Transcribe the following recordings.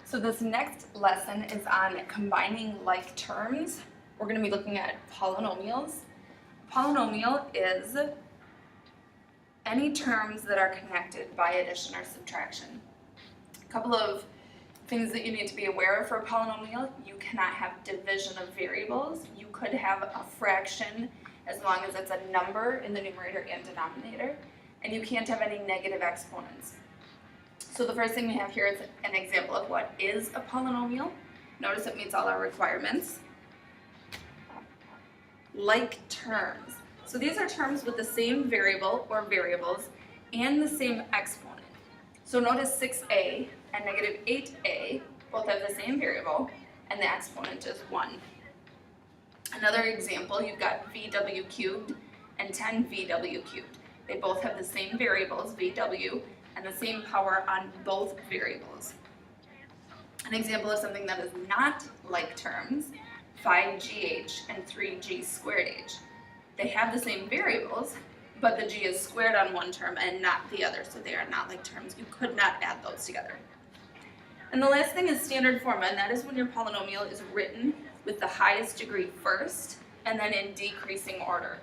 So this next lesson is on combining like terms. We're going to be looking at polynomials. Polynomial is any terms that are connected by addition or subtraction. A couple of things that you need to be aware of for a polynomial: you cannot have division of variables. You could have a fraction as long as it's a number in the numerator and denominator, and you can't have any negative exponents. So the first thing we have here is an example of what is a polynomial. Notice it meets all our requirements. Like terms. So these are terms with the same variable or variables and the same exponent. So notice 6a and negative 8a both have the same variable and the exponent is 1. Another example, you've got vw cubed and 10vw cubed. They both have the same variables, vw, and the same power on both variables. An example of something that is not like terms, 5gh and 3g squared h. They have the same variables, but the g is squared on one term and not the other, so they are not like terms. You could not add those together. And the last thing is standard form, and that is when your polynomial is written with the highest degree first and then in decreasing order.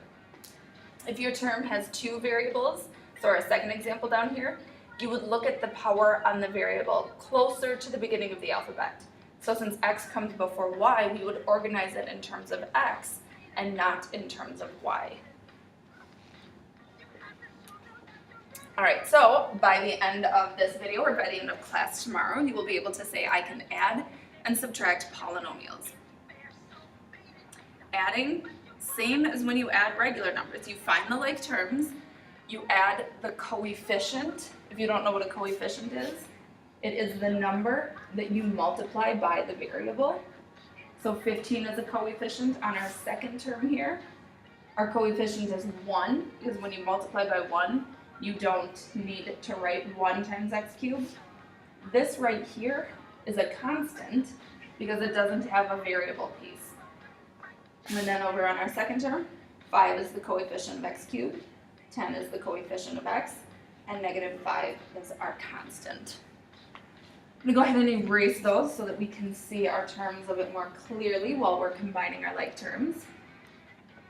If your term has two variables, so our second example down here, you would look at the power on the variable closer to the beginning of the alphabet. So since x comes before y, we would organize it in terms of x and not in terms of y. Alright, so by the end of this video or by the end of class tomorrow, you will be able to say I can add and subtract polynomials. Adding, same as when you add regular numbers. You find the like terms, you add the coefficient. If you don't know what a coefficient is, it is the number that you multiply by the variable. So 15 is a coefficient on our second term here. Our coefficient is 1, because when you multiply by 1, you don't need to write 1 times x cubed. This right here is a constant because it doesn't have a variable piece. And then over on our second term, 5 is the coefficient of x cubed, 10 is the coefficient of x, and negative 5 is our constant. I'm going to go ahead and erase those so that we can see our terms a bit more clearly while we're combining our like terms.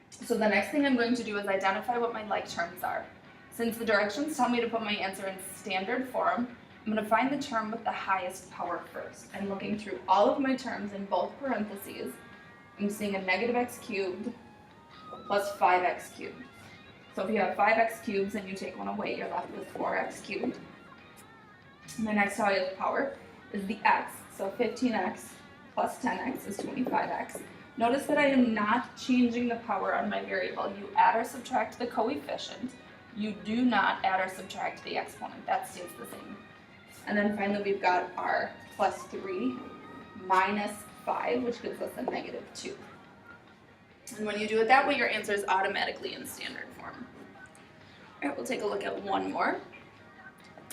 So the next thing I'm going to do is identify what my like terms are. Since the directions tell me to put my answer in standard form, I'm going to find the term with the highest power first. I'm looking through all of my terms in both parentheses. I'm seeing a negative x cubed plus 5x cubed. So if you have 5x cubes and you take one away, you're left with 4x cubed. And the next highest power is the x, so 15x plus 10x is 25x. Notice that I am not changing the power on my variable. You add or subtract the coefficient. You do not add or subtract the exponent. That stays the same. And then finally we've got our plus 3 minus 5, which gives us a negative 2. And when you do it that way, your answer is automatically in standard form. All right, we'll take a look at one more.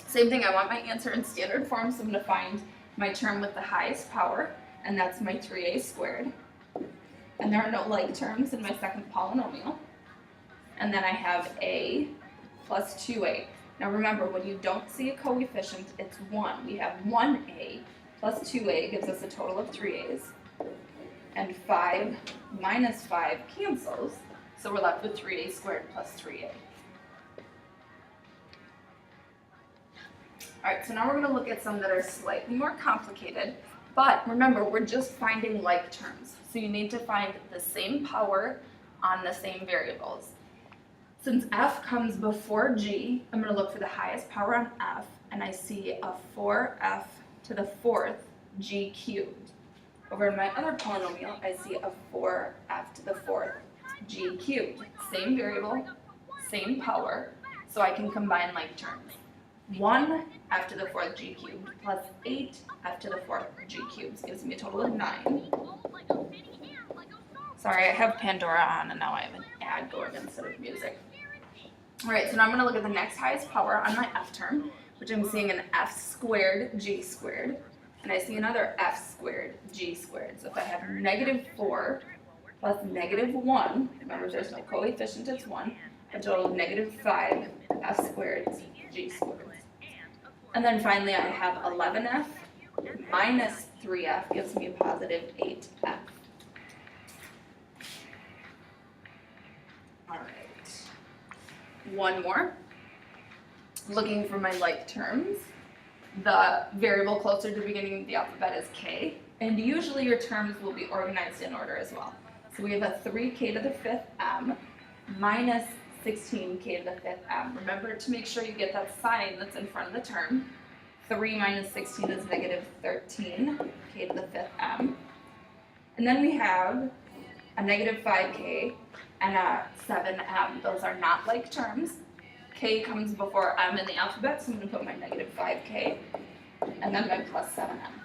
Same thing, I want my answer in standard form, so I'm going to find my term with the highest power, and that's my 3a squared. And there are no like terms in my second polynomial. And then I have a plus 2a. Now remember, when you don't see a coefficient, it's 1. We have 1a plus 2a gives us a total of 3a's. And 5 minus 5 cancels, so we're left with 3a squared plus 3a. Alright, so now we're going to look at some that are slightly more complicated, but remember, we're just finding like terms. So you need to find the same power on the same variables. Since f comes before g, I'm going to look for the highest power on f, and I see a 4f to the 4th g cubed. Over in my other polynomial, I see a 4f to the 4th g cubed. Same variable, same power, so I can combine like terms. 1 f to the 4th g cubed plus 8 f to the 4th g cubed gives me a total of 9. Sorry, I have Pandora on and now I have an ad going instead of music. Alright, so now I'm going to look at the next highest power on my f term, which I'm seeing an f squared g squared, and I see another f squared g squared. So if I have negative 4 plus negative 1, remember there's no coefficient, it's 1, a total of negative 5 f squared g squared. And then finally I have 11f minus 3f gives me a positive 8f. All right. One more. Looking for my like terms. The variable closer to the beginning of the alphabet is k, and usually your terms will be organized in order as well. So we have a 3k to the 5th m minus 16k to the 5th m. Remember to make sure you get that sign that's in front of the term. 3 minus 16 is negative 13k to the 5th m. And then we have a negative 5k and a 7m. Those are not like terms. K comes before m in the alphabet, so I'm going to put my negative 5k and then my plus 7m.